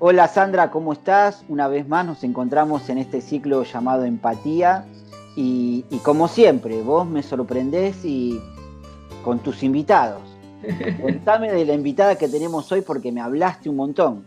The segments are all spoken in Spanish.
Hola Sandra, ¿cómo estás? Una vez más nos encontramos en este ciclo llamado Empatía y como siempre, vos me sorprendés con tus invitados. Contame de la invitada que tenemos hoy porque me hablaste un montón.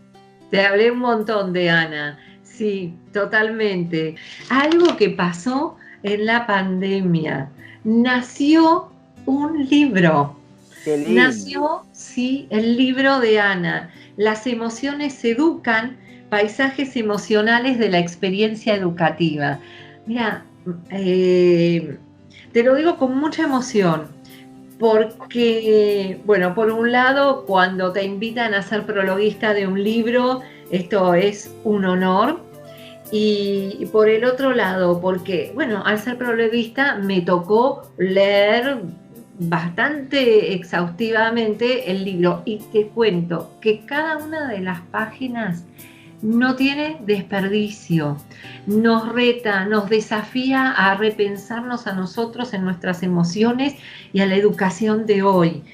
Te hablé un montón de Ana, sí, totalmente. Algo que pasó en la pandemia. Nació un libro. Qué lindo. Nació, sí, el libro de Ana. Las emociones se educan, paisajes emocionales de la experiencia educativa. Mira, eh, te lo digo con mucha emoción porque, bueno, por un lado, cuando te invitan a ser prologuista de un libro, esto es un honor. Y por el otro lado, porque, bueno, al ser prologuista me tocó leer bastante exhaustivamente el libro y te cuento que cada una de las páginas no tiene desperdicio, nos reta, nos desafía a repensarnos a nosotros en nuestras emociones y a la educación de hoy.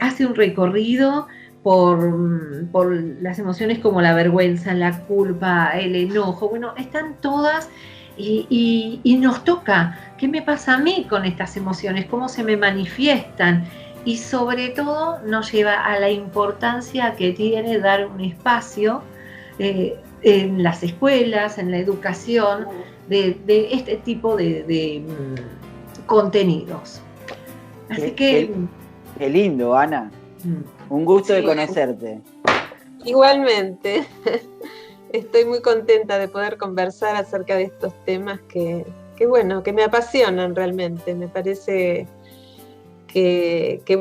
Hace un recorrido por las emociones como la vergüenza, la culpa, el enojo, bueno, están todas y nos toca, ¿qué me pasa a mí con estas emociones? ¿Cómo se me manifiestan? Y sobre todo nos lleva a la importancia que tiene dar un espacio en las escuelas, en la educación, de este tipo de contenidos. Así Qué, que, qué- qué lindo, Ana. Un gusto de Sí, conocerte. igualmente. Estoy muy contenta de poder conversar acerca de estos temas bueno, que me apasionan realmente. Me parece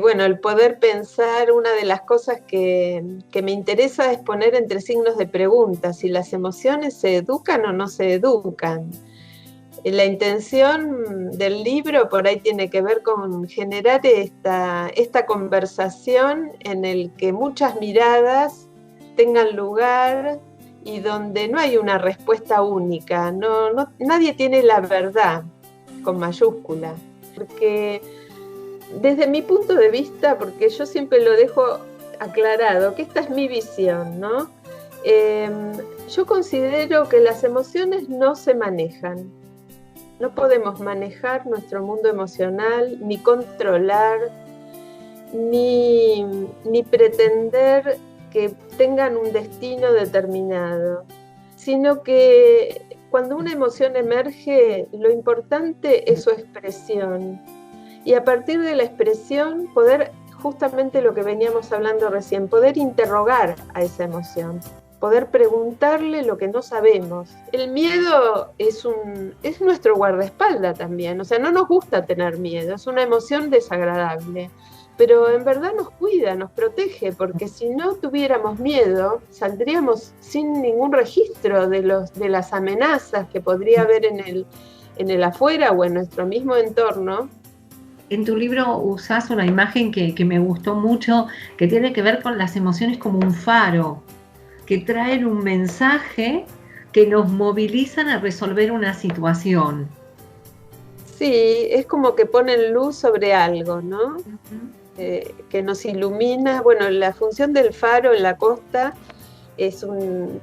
bueno, el poder pensar, una de las cosas que me interesa es poner entre signos de pregunta si las emociones se educan o no se educan. La intención del libro por ahí tiene que ver con generar esta conversación en el que muchas miradas tengan lugar y donde no hay una respuesta única, nadie tiene la verdad con mayúscula, porque desde mi punto de vista, porque yo siempre lo dejo aclarado, que esta es mi visión, ¿no? Yo considero que las emociones no se manejan. No podemos manejar nuestro mundo emocional, ni controlar, ni pretender que tengan un destino determinado, sino que cuando una emoción emerge, lo importante es su expresión. Y a partir de la expresión, poder, justamente lo que veníamos hablando recién, poder interrogar a esa emoción, poder preguntarle lo que no sabemos. El miedo es nuestro guardaespaldas también, o sea, no nos gusta tener miedo, es una emoción desagradable, pero en verdad nos cuida, nos protege, porque si no tuviéramos miedo, saldríamos sin ningún registro de las amenazas que podría haber en el afuera o en nuestro mismo entorno. en tu libro usás una imagen que me gustó mucho, que tiene que ver con las emociones como un faro, que traen un mensaje que nos movilizan a resolver una situación. Sí, es como que ponen luz sobre algo, ¿no? Que nos ilumina. Bueno, la función del faro en la costa es un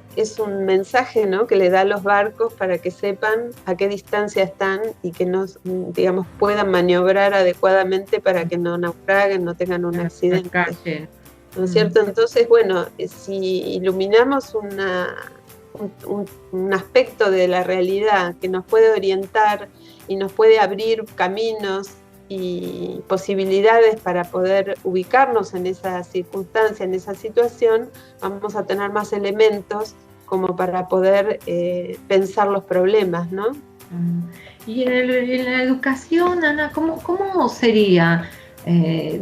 mensaje, ¿no?, que le da a los barcos para que sepan a qué distancia están y que nos, digamos, puedan maniobrar adecuadamente para que no naufraguen, no tengan un accidente. Calle. ¿No es cierto? Entonces, bueno, si iluminamos un aspecto de la realidad que nos puede orientar y nos puede abrir caminos y posibilidades para poder ubicarnos en esa circunstancia, en esa situación, vamos a tener más elementos como para poder pensar los problemas, ¿no? Y en la educación, Ana, ¿cómo sería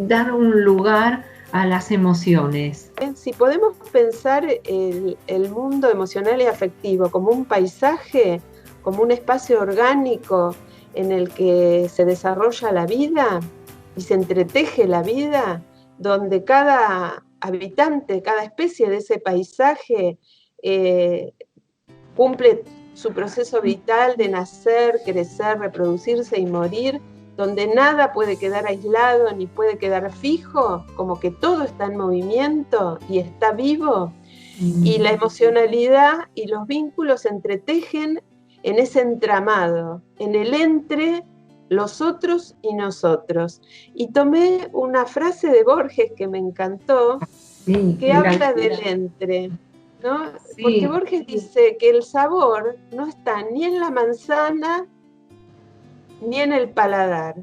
dar un lugar a las emociones? Si podemos pensar el mundo emocional y afectivo como un paisaje, como un espacio orgánico en el que se desarrolla la vida y se entreteje la vida, donde cada habitante, cada especie de ese paisaje cumple su proceso vital de nacer, crecer, reproducirse y morir, donde nada puede quedar aislado ni puede quedar fijo, como que todo está en movimiento y está vivo. Y la emocionalidad y los vínculos se entretejen en ese entramado, en el entre los otros y nosotros. Y tomé una frase de Borges que me encantó, que habla del entre, ¿no? Sí. Porque Borges dice que el sabor no está ni en la manzana ni en el paladar,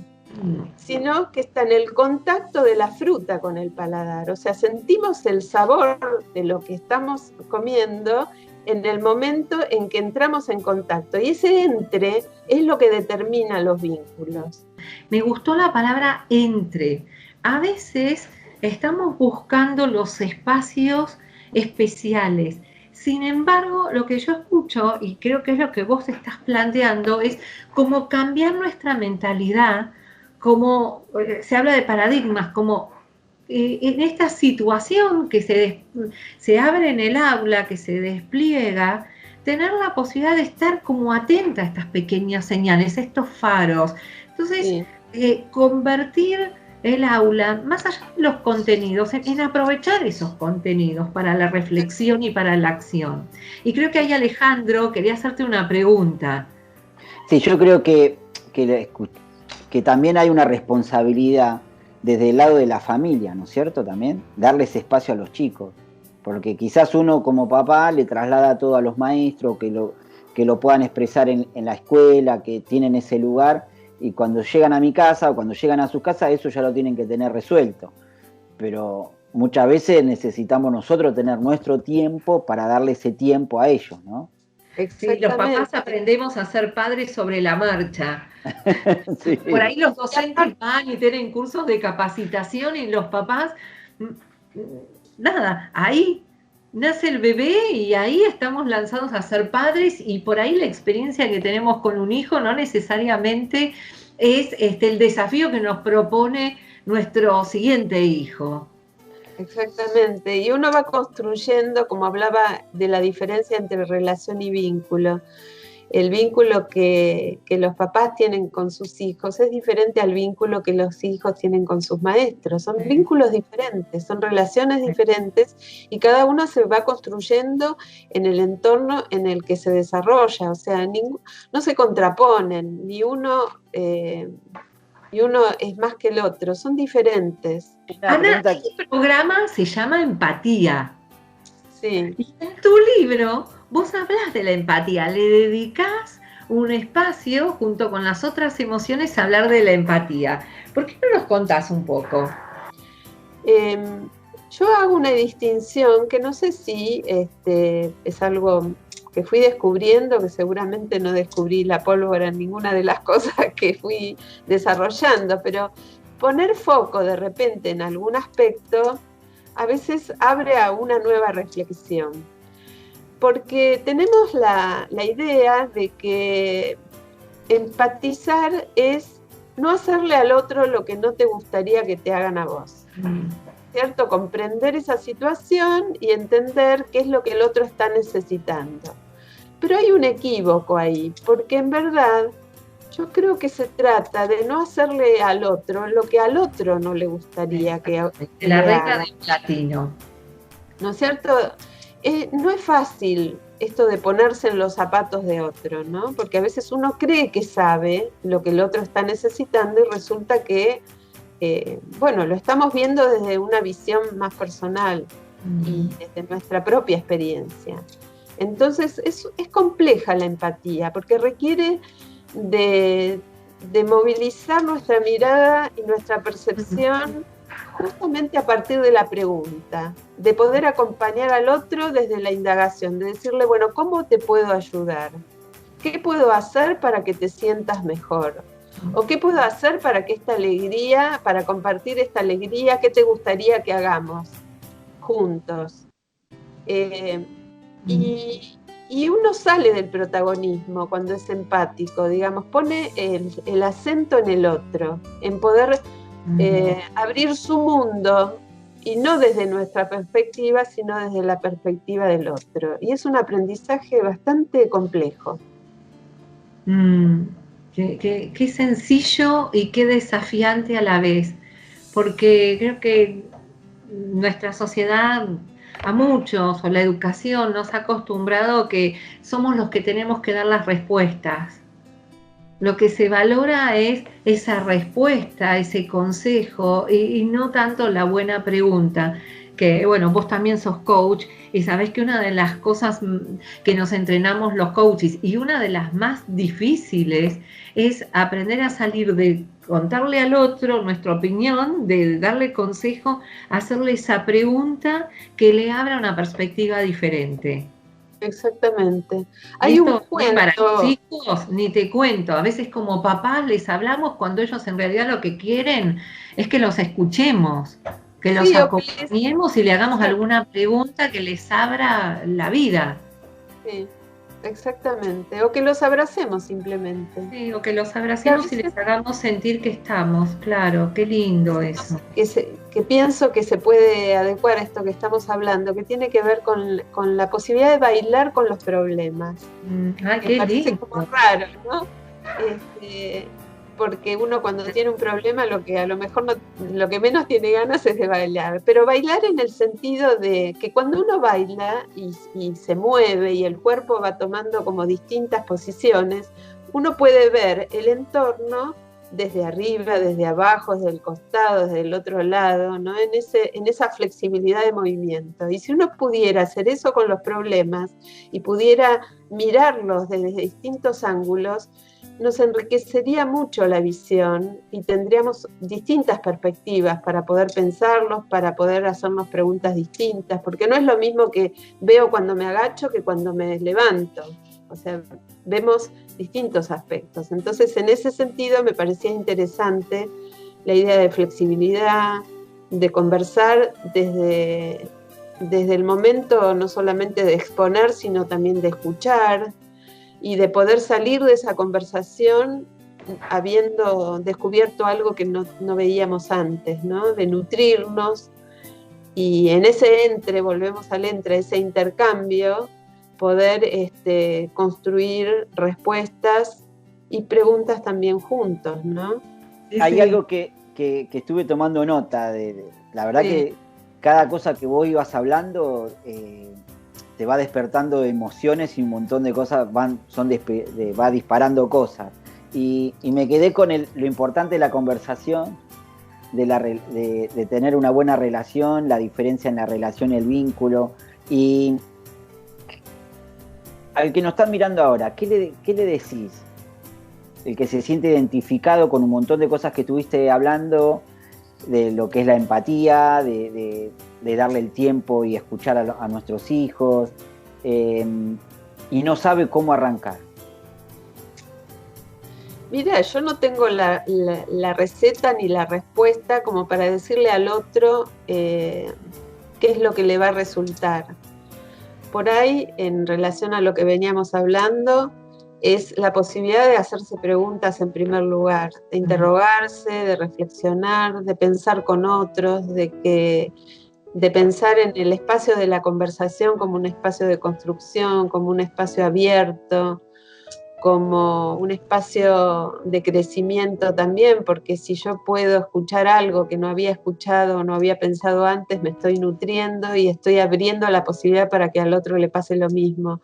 sino que está en el contacto de la fruta con el paladar. O sea, sentimos el sabor de lo que estamos comiendo en el momento en que entramos en contacto. Y ese entre es lo que determina los vínculos. Me gustó la palabra entre. A veces estamos buscando los espacios especiales. Sin embargo, lo que yo escucho, y creo que es lo que vos estás planteando, es como cambiar nuestra mentalidad, como se habla de paradigmas, como en esta situación que se abre en el aula, que se despliega, tener la posibilidad de estar como atenta a estas pequeñas señales, a estos faros. Entonces, convertir el aula, más allá de los contenidos, en aprovechar esos contenidos para la reflexión y para la acción. Y creo que ahí, Alejandro, quería hacerte una pregunta. Sí, yo creo que también hay una responsabilidad desde el lado de la familia, ¿no es cierto? También darles espacio a los chicos, porque quizás uno como papá le traslada todo a los maestros, que lo puedan expresar en la escuela, que tienen ese lugar, y cuando llegan a mi casa o cuando llegan a sus casas, eso ya lo tienen que tener resuelto. Pero muchas veces necesitamos nosotros tener nuestro tiempo para darle ese tiempo a ellos, ¿no? Sí, los papás aprendemos a ser padres sobre la marcha. Sí. Por ahí los docentes van y tienen cursos de capacitación y los papás, nada, ahí nace el bebé y ahí estamos lanzados a ser padres, y por ahí la experiencia que tenemos con un hijo no necesariamente es el desafío que nos propone nuestro siguiente hijo. Exactamente, y uno va construyendo, como hablaba de la diferencia entre relación y vínculo. El vínculo que los papás tienen con sus hijos es diferente al vínculo que los hijos tienen con sus maestros. Son vínculos diferentes, son relaciones diferentes, y cada uno se va construyendo en el entorno en el que se desarrolla. O sea, no se contraponen, ni uno es más que el otro, son diferentes. Ana, este programa se llama Empatía. Sí. Y en tu libro vos hablas de la empatía, le dedicás un espacio junto con las otras emociones a hablar de la empatía. ¿Por qué no nos contás un poco? Yo hago una distinción que no sé si es algo que fui descubriendo, que seguramente no descubrí la pólvora en ninguna de las cosas que fui desarrollando, pero poner foco de repente en algún aspecto a veces abre a una nueva reflexión. Porque tenemos la idea de que empatizar es no hacerle al otro lo que no te gustaría que te hagan a vos. ¿Cierto? Comprender esa situación y entender qué es lo que el otro está necesitando. Pero hay un equívoco ahí, porque en verdad yo creo que se trata de no hacerle al otro lo que al otro no le gustaría que la regla del latino. ¿No es cierto? No es fácil esto de ponerse en los zapatos de otro, ¿no? Porque a veces uno cree que sabe lo que el otro está necesitando y resulta que, lo estamos viendo desde una visión más personal y desde nuestra propia experiencia. Entonces es compleja la empatía porque requiere de movilizar nuestra mirada y nuestra percepción justamente a partir de la pregunta, de poder acompañar al otro desde la indagación, de decirle, bueno, ¿cómo te puedo ayudar? ¿Qué puedo hacer para que te sientas mejor? ¿O qué puedo hacer para que esta alegría, para compartir esta alegría, qué te gustaría que hagamos juntos? Y uno sale del protagonismo cuando es empático, digamos, pone el acento en el otro, en poder abrir su mundo, y no desde nuestra perspectiva, sino desde la perspectiva del otro. Y es un aprendizaje bastante complejo. Qué sencillo y qué desafiante a la vez, porque creo que nuestra sociedad a muchos, o la educación nos ha acostumbrado que somos los que tenemos que dar las respuestas. Lo que se valora es esa respuesta, ese consejo y no tanto la buena pregunta. Que bueno, vos también sos coach y sabés que una de las cosas que nos entrenamos los coaches y una de las más difíciles es aprender a salir de contarle al otro nuestra opinión, de darle consejo, hacerle esa pregunta que le abra una perspectiva diferente. Exactamente. Hay un cuento. Para los hijos, ni te cuento. A veces como papás les hablamos cuando ellos en realidad lo que quieren es que los escuchemos, que los acompañemos y le hagamos alguna pregunta que les abra la vida. Sí, exactamente. O que los abracemos simplemente. Sí, o que los abracemos y les hagamos sentir que estamos. Claro, qué lindo eso. Que pienso que se puede adecuar a esto que estamos hablando, que tiene que ver con la posibilidad de bailar con los problemas. Ay, qué lindo. Como raro, ¿no? Porque uno cuando tiene un problema lo que a lo mejor lo que menos tiene ganas es de bailar, pero bailar en el sentido de que cuando uno baila y se mueve y el cuerpo va tomando como distintas posiciones, uno puede ver el entorno desde arriba, desde abajo, desde el costado, desde el otro lado, ¿no? En esa flexibilidad de movimiento. Y si uno pudiera hacer eso con los problemas y pudiera mirarlos desde distintos ángulos, nos enriquecería mucho la visión y tendríamos distintas perspectivas para poder pensarlos, para poder hacernos preguntas distintas, porque no es lo mismo que veo cuando me agacho que cuando me levanto. O sea, vemos distintos aspectos. Entonces, en ese sentido, me parecía interesante la idea de flexibilidad, de conversar desde el momento no solamente de exponer, sino también de escuchar, y de poder salir de esa conversación habiendo descubierto algo que no veíamos antes, ¿no? De nutrirnos, y en ese volvemos al ese intercambio, poder construir respuestas y preguntas también juntos, ¿no? Sí, hay algo que estuve tomando nota la verdad que cada cosa que vos ibas hablando te va despertando emociones y un montón de cosas va disparando cosas. Y me quedé con lo importante de la conversación, de tener una buena relación, la diferencia en la relación y el vínculo. Y al que nos está mirando ahora, ¿qué le decís? El que se siente identificado con un montón de cosas que estuviste hablando, de lo que es la empatía, de darle el tiempo y escuchar a nuestros hijos, y no sabe cómo arrancar. Mira, yo no tengo la receta ni la respuesta como para decirle al otro qué es lo que le va a resultar. Por ahí, en relación a lo que veníamos hablando, es la posibilidad de hacerse preguntas en primer lugar, de interrogarse, de reflexionar, de pensar con otros, de pensar en el espacio de la conversación como un espacio de construcción, como un espacio abierto, como un espacio de crecimiento también, porque si yo puedo escuchar algo que no había escuchado o no había pensado antes, me estoy nutriendo y estoy abriendo la posibilidad para que al otro le pase lo mismo.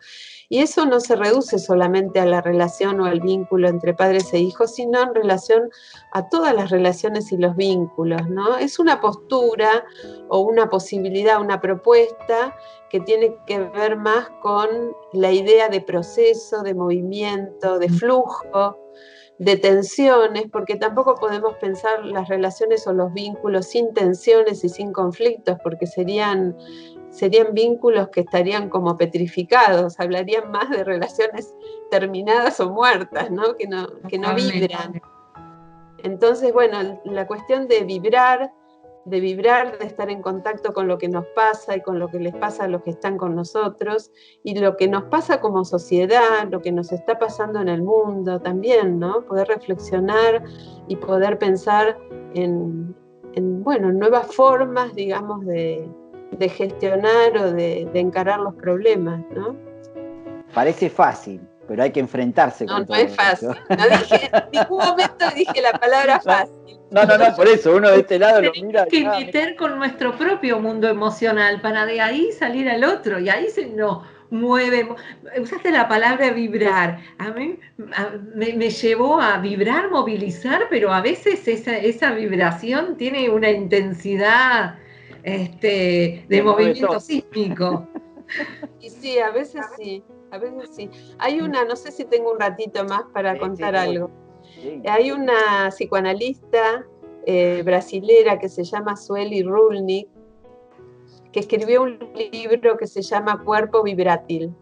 Y eso no se reduce solamente a la relación o al vínculo entre padres e hijos, sino en relación a todas las relaciones y los vínculos, ¿no? Es una postura o una posibilidad, una propuesta que tiene que ver más con la idea de proceso, de movimiento, de flujo, de tensiones, porque tampoco podemos pensar las relaciones o los vínculos sin tensiones y sin conflictos, porque serían vínculos que estarían como petrificados, hablarían más de relaciones terminadas o muertas, ¿no? Que no vibran. Entonces, bueno, la cuestión de vibrar, de estar en contacto con lo que nos pasa y con lo que les pasa a los que están con nosotros, y lo que nos pasa como sociedad, lo que nos está pasando en el mundo también, ¿no? Poder reflexionar y poder pensar en nuevas formas, digamos, de gestionar o de encarar los problemas, ¿no? Parece fácil, pero hay que enfrentarse No, con no todo es fácil. eso. No dije, en ningún momento dije la palabra fácil. No, por eso, uno de este lado lo mira. Tenemos que meter con nuestro propio mundo emocional para de ahí salir al otro, y ahí se nos mueve. Usaste la palabra vibrar. A mí me llevó a vibrar, movilizar, pero a veces esa vibración tiene una intensidad de movimiento sísmico. Y sí, a veces sí, a veces sí. Hay una, no sé si tengo un ratito más para contar algo. Sí. Hay una psicoanalista brasilera que se llama Sueli Rulnick, que escribió un libro que se llama Cuerpo Vibrátil.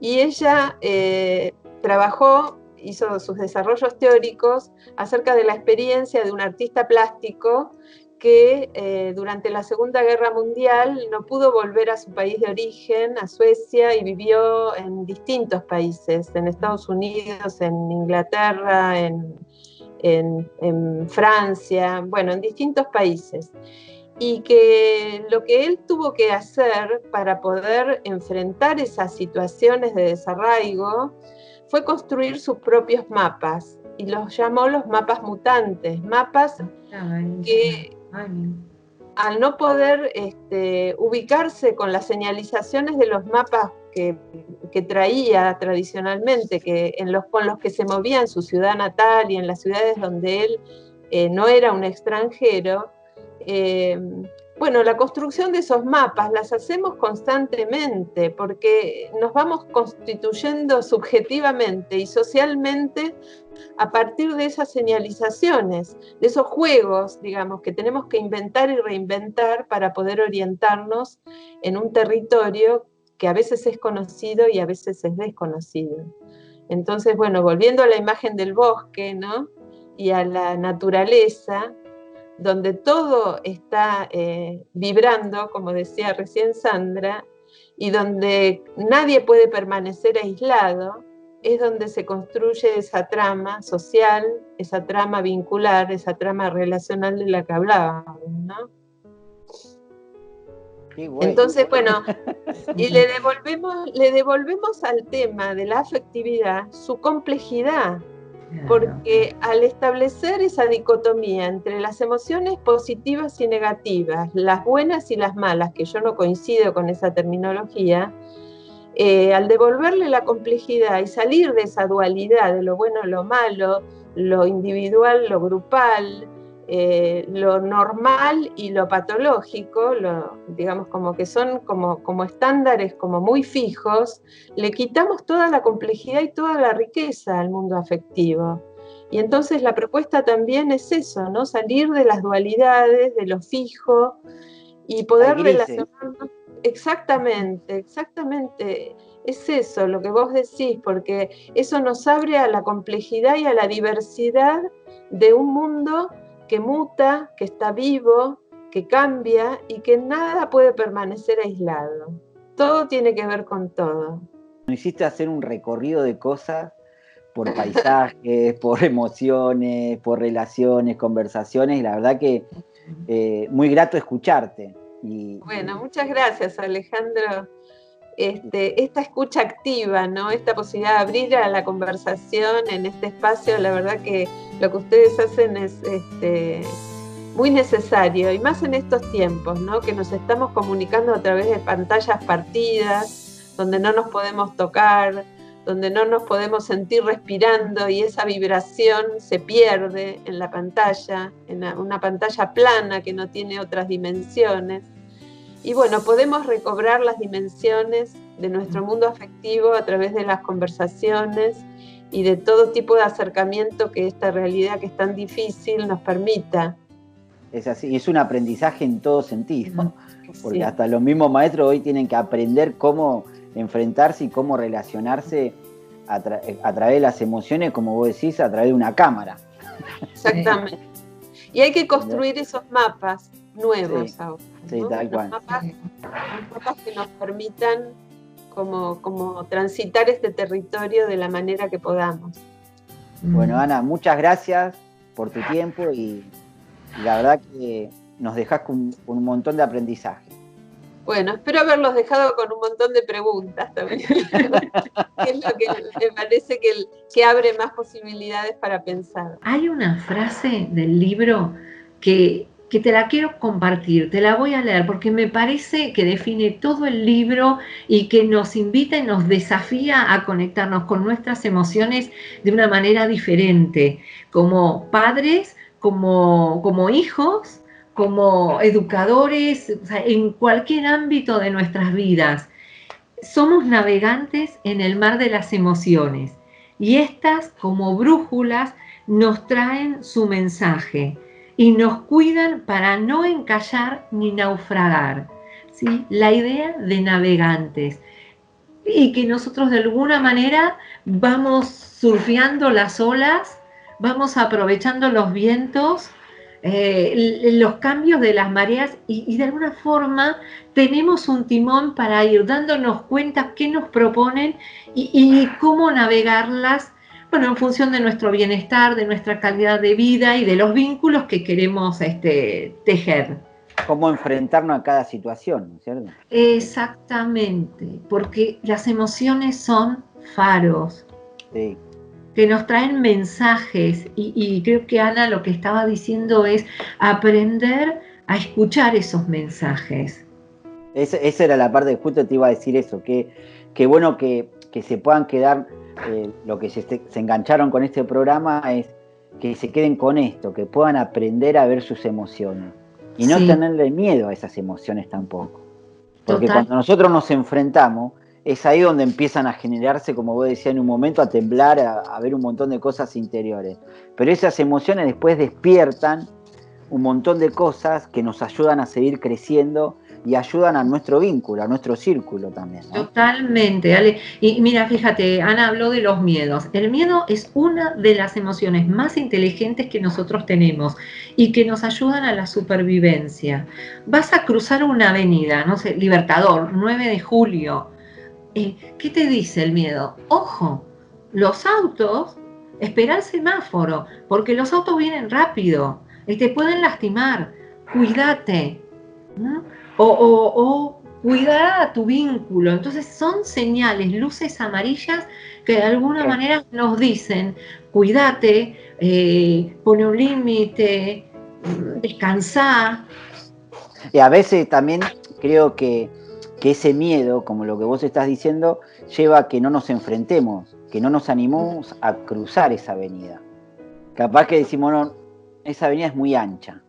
Y ella hizo sus desarrollos teóricos acerca de la experiencia de un artista plástico que durante la Segunda Guerra Mundial no pudo volver a su país de origen, a Suecia, y vivió en distintos países, en Estados Unidos, en Inglaterra, en Francia, bueno, en distintos países. Y que lo que él tuvo que hacer para poder enfrentar esas situaciones de desarraigo fue construir sus propios mapas, y los llamó los mapas mutantes, mapas que al no poder ubicarse con las señalizaciones de los mapas que traía tradicionalmente, con los que se movía en su ciudad natal y en las ciudades donde él no era un extranjero, bueno, la construcción de esos mapas las hacemos constantemente porque nos vamos constituyendo subjetivamente y socialmente a partir de esas señalizaciones, de esos juegos, digamos, que tenemos que inventar y reinventar para poder orientarnos en un territorio que a veces es conocido y a veces es desconocido. Entonces, bueno, volviendo a la imagen del bosque, ¿no? Y a la naturaleza, donde todo está vibrando, como decía recién Sandra, y donde nadie puede permanecer aislado, es donde se construye esa trama social, esa trama vincular, esa trama relacional de la que hablábamos, ¿no? Bueno. Entonces, bueno, y le devolvemos al tema de la afectividad su complejidad, porque al establecer esa dicotomía entre las emociones positivas y negativas, las buenas y las malas, que yo no coincido con esa terminología, al devolverle la complejidad y salir de esa dualidad de lo bueno, lo malo, lo individual, lo grupal, lo normal y lo patológico, digamos como que son como estándares como muy fijos, le quitamos toda la complejidad y toda la riqueza al mundo afectivo. Y entonces la propuesta también es eso, ¿no? Salir de las dualidades, de lo fijo y poder relacionarnos. Exactamente, es eso lo que vos decís, porque eso nos abre a la complejidad y a la diversidad de un mundo que muta, que está vivo, que cambia y que nada puede permanecer aislado. Todo tiene que ver con todo. Nos hiciste hacer un recorrido de cosas por paisajes, por emociones, por relaciones, conversaciones, y la verdad que muy grato escucharte. Bueno, muchas gracias, Alejandro. Esta escucha activa, ¿no? Esta posibilidad de abrir a la conversación en este espacio, la verdad que lo que ustedes hacen es muy necesario, y más en estos tiempos, ¿no? Que nos estamos comunicando a través de pantallas partidas, donde no nos podemos tocar, donde no nos podemos sentir respirando, y esa vibración se pierde en la pantalla, en una pantalla plana que no tiene otras dimensiones. Y bueno, podemos recobrar las dimensiones de nuestro mundo afectivo a través de las conversaciones y de todo tipo de acercamiento que esta realidad que es tan difícil nos permita. Es así, es un aprendizaje en todo sentido, porque hasta los mismos maestros hoy tienen que aprender cómo enfrentarse y cómo relacionarse a través de las emociones, como vos decís, a través de una cámara. Exactamente. Y hay que construir esos mapas nuevos ahora, ¿no? Sí, tal cual. Mapas que nos permitan como transitar este territorio de la manera que podamos. Bueno, Ana, muchas gracias por tu tiempo y la verdad que nos dejás con un montón de aprendizaje. Bueno, espero haberlos dejado con un montón de preguntas también, que es lo que me parece que abre más posibilidades para pensar. Hay una frase del libro que te la quiero compartir, te la voy a leer porque me parece que define todo el libro y que nos invita y nos desafía a conectarnos con nuestras emociones de una manera diferente, como padres, como hijos, como educadores, o sea, en cualquier ámbito de nuestras vidas. Somos navegantes en el mar de las emociones y estas, como brújulas, nos traen su mensaje y nos cuidan para no encallar ni naufragar. ¿Sí? La idea de navegantes y que nosotros de alguna manera vamos surfeando las olas, vamos aprovechando los vientos, los cambios de las mareas y de alguna forma tenemos un timón para ir dándonos cuenta qué nos proponen y cómo navegarlas, bueno, en función de nuestro bienestar, de nuestra calidad de vida y de los vínculos que queremos tejer. Cómo enfrentarnos a cada situación, ¿no es cierto? Exactamente, porque las emociones son faros. Sí. Que nos traen mensajes y creo que Ana lo que estaba diciendo es aprender a escuchar esos mensajes. Esa era la parte, justo te iba a decir eso, que bueno que se puedan quedar, lo que se engancharon con este programa es que se queden con esto, que puedan aprender a ver sus emociones y no tenerle miedo a esas emociones tampoco. Porque cuando nosotros nos enfrentamos, es ahí donde empiezan a generarse, como vos decías en un momento, a temblar, a ver un montón de cosas interiores. Pero esas emociones después despiertan un montón de cosas que nos ayudan a seguir creciendo y ayudan a nuestro vínculo, a nuestro círculo también, ¿no? Totalmente, Ale. Y mira, fíjate, Ana habló de los miedos. El miedo es una de las emociones más inteligentes que nosotros tenemos y que nos ayudan a la supervivencia. Vas a cruzar una avenida, no sé, Libertador, 9 de julio. ¿Qué te dice el miedo? Ojo, los autos, espera el semáforo, porque los autos vienen rápido y te pueden lastimar. Cuídate. ¿No? O cuidar a tu vínculo. Entonces son señales, luces amarillas que de alguna manera nos dicen, cuídate, pone un límite, descansá. Y a veces también creo que ese miedo, como lo que vos estás diciendo, lleva a que no nos enfrentemos, que no nos animemos a cruzar esa avenida. Capaz que decimos, no, esa avenida es muy ancha,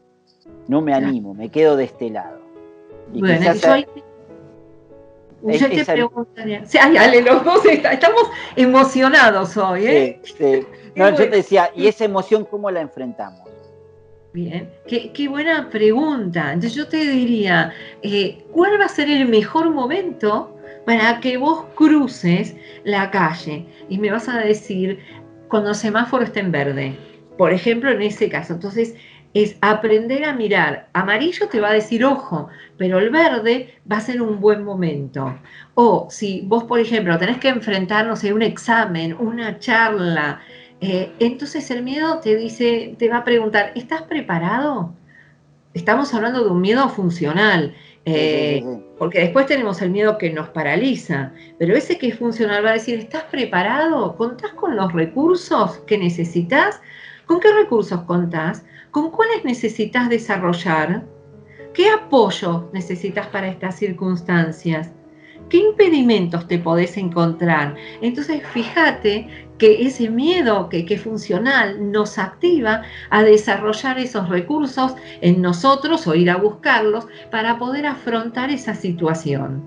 no me animo, me quedo de este lado. Y bueno, quizás yo te preguntaría, Ale, los dos estamos emocionados hoy, ¿eh? Sí. No, yo te decía, ¿y esa emoción cómo la enfrentamos? Bien, qué buena pregunta. Entonces yo te diría, ¿cuál va a ser el mejor momento para que vos cruces la calle? Y me vas a decir, cuando el semáforo esté en verde, por ejemplo, en ese caso. Entonces, es aprender a mirar. Amarillo te va a decir ojo, pero el verde va a ser un buen momento. O si vos, por ejemplo, tenés que enfrentar, no sé, un examen, una charla, entonces el miedo te va a preguntar, ¿estás preparado? Estamos hablando de un miedo funcional, porque después tenemos el miedo que nos paraliza, pero ese que es funcional va a decir, ¿estás preparado? ¿Contás con los recursos que necesitas? ¿Con qué recursos contás? ¿Con cuáles necesitas desarrollar? ¿Qué apoyo necesitas para estas circunstancias? ¿Qué impedimentos te podés encontrar? Entonces, fíjate que ese miedo que es funcional nos activa a desarrollar esos recursos en nosotros o ir a buscarlos para poder afrontar esa situación.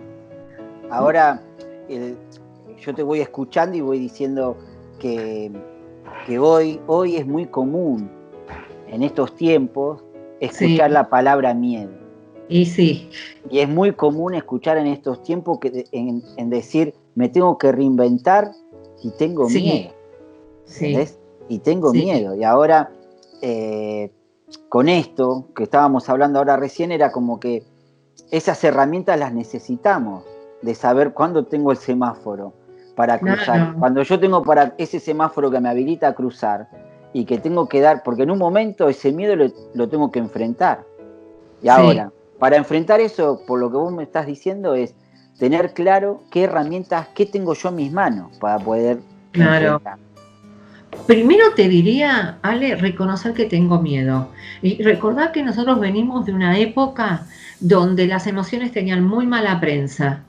Ahora, yo te voy escuchando y voy diciendo que hoy es muy común en estos tiempos escuchar la palabra miedo. Y sí. Y es muy común escuchar en estos tiempos en decir, me tengo que reinventar y tengo miedo. ¿Entendés? Y tengo miedo. Y ahora, con esto que estábamos hablando ahora recién, era como que esas herramientas las necesitamos, de saber cuándo tengo el semáforo para cruzar. Claro. Cuando yo tengo para ese semáforo que me habilita a cruzar y que tengo que dar, porque en un momento ese miedo lo tengo que enfrentar. Y ahora, para enfrentar eso, por lo que vos me estás diciendo, es tener claro qué herramientas, qué tengo yo en mis manos para poder enfrentar. Primero te diría, Ale, reconocer que tengo miedo. Y recordar que nosotros venimos de una época donde las emociones tenían muy mala prensa.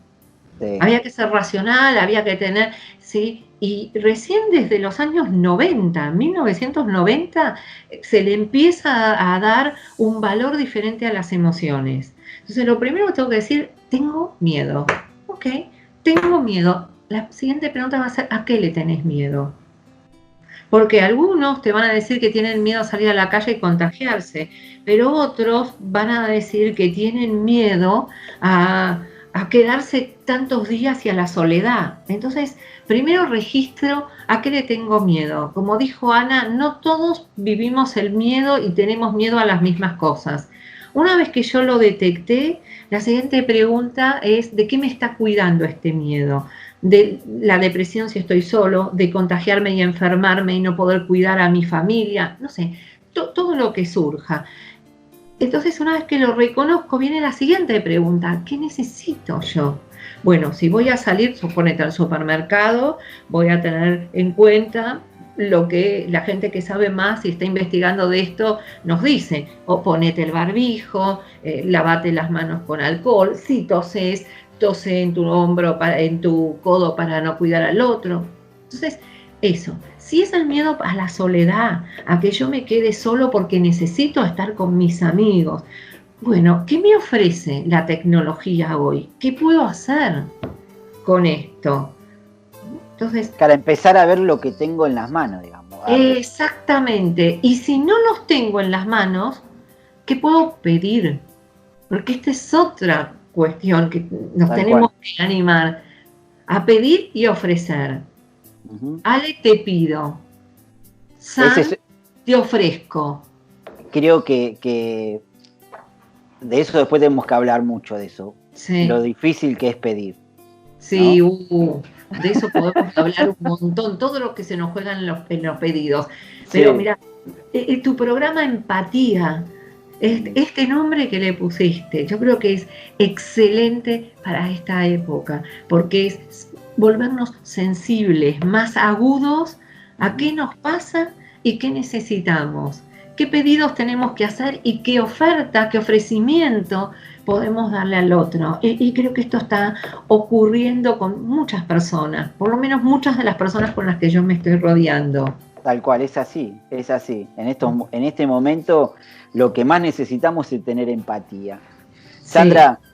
Sí. Había que ser racional, había que tener, ¿sí? Y recién desde los años 90, 1990, se le empieza a dar un valor diferente a las emociones. Entonces, lo primero que tengo que decir, tengo miedo. Ok, tengo miedo. La siguiente pregunta va a ser, ¿a qué le tenés miedo? Porque algunos te van a decir que tienen miedo a salir a la calle y contagiarse, pero otros van a decir que tienen miedo a quedarse tantos días y a la soledad. Entonces, primero registro a qué le tengo miedo. Como dijo Ana, no todos vivimos el miedo y tenemos miedo a las mismas cosas. Una vez que yo lo detecté, la siguiente pregunta es, ¿de qué me está cuidando este miedo? De la depresión si estoy solo, de contagiarme y enfermarme y no poder cuidar a mi familia, no sé, todo lo que surja. Entonces, una vez que lo reconozco, viene la siguiente pregunta, ¿qué necesito yo? Bueno, si voy a salir, suponete al supermercado, voy a tener en cuenta lo que la gente que sabe más y está investigando de esto nos dice, o ponete el barbijo, lavate las manos con alcohol, si toses, tose en tu hombro, en tu codo para no cuidar al otro. Entonces, eso. Si es el miedo a la soledad, a que yo me quede solo porque necesito estar con mis amigos, bueno, ¿qué me ofrece la tecnología hoy? ¿Qué puedo hacer con esto? Entonces, para empezar a ver lo que tengo en las manos, digamos. Exactamente. Y si no los tengo en las manos, ¿qué puedo pedir? Porque esta es otra cuestión que nos tenemos que animar a pedir y ofrecer. Ale, te pido. San, te ofrezco. Creo que de eso después tenemos que hablar mucho de eso. Sí. Lo difícil que es pedir. Sí, ¿no? De eso podemos hablar un montón, todo lo que se nos juega en los pedidos. Pero sí. Mira, tu programa Empatía, este nombre que le pusiste, yo creo que es excelente para esta época, porque es volvernos sensibles, más agudos a qué nos pasa y qué necesitamos, qué pedidos tenemos que hacer y qué oferta, qué ofrecimiento podemos darle al otro. Y creo que esto está ocurriendo con muchas personas, por lo menos muchas de las personas con las que yo me estoy rodeando. Tal cual, es así, es así. En este momento lo que más necesitamos es tener empatía. Sandra, sí.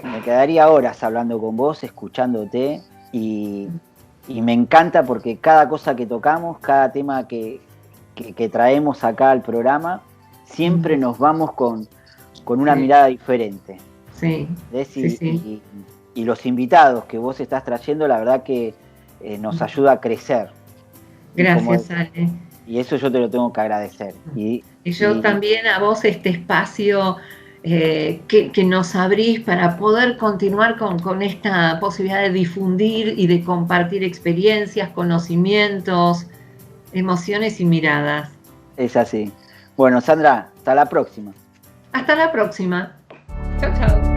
Me quedaría horas hablando con vos, escuchándote, y me encanta porque cada cosa que tocamos, cada tema que traemos acá al programa, siempre nos vamos con una mirada diferente. Sí. Y los invitados que vos estás trayendo, la verdad que nos ayuda a crecer. Gracias, Ale. Y eso yo te lo tengo que agradecer. Y yo también a vos este espacio que nos abrís para poder continuar con esta posibilidad de difundir y de compartir experiencias, conocimientos, emociones y miradas. Es así. Bueno, Sandra, hasta la próxima. Hasta la próxima. Chao, chao.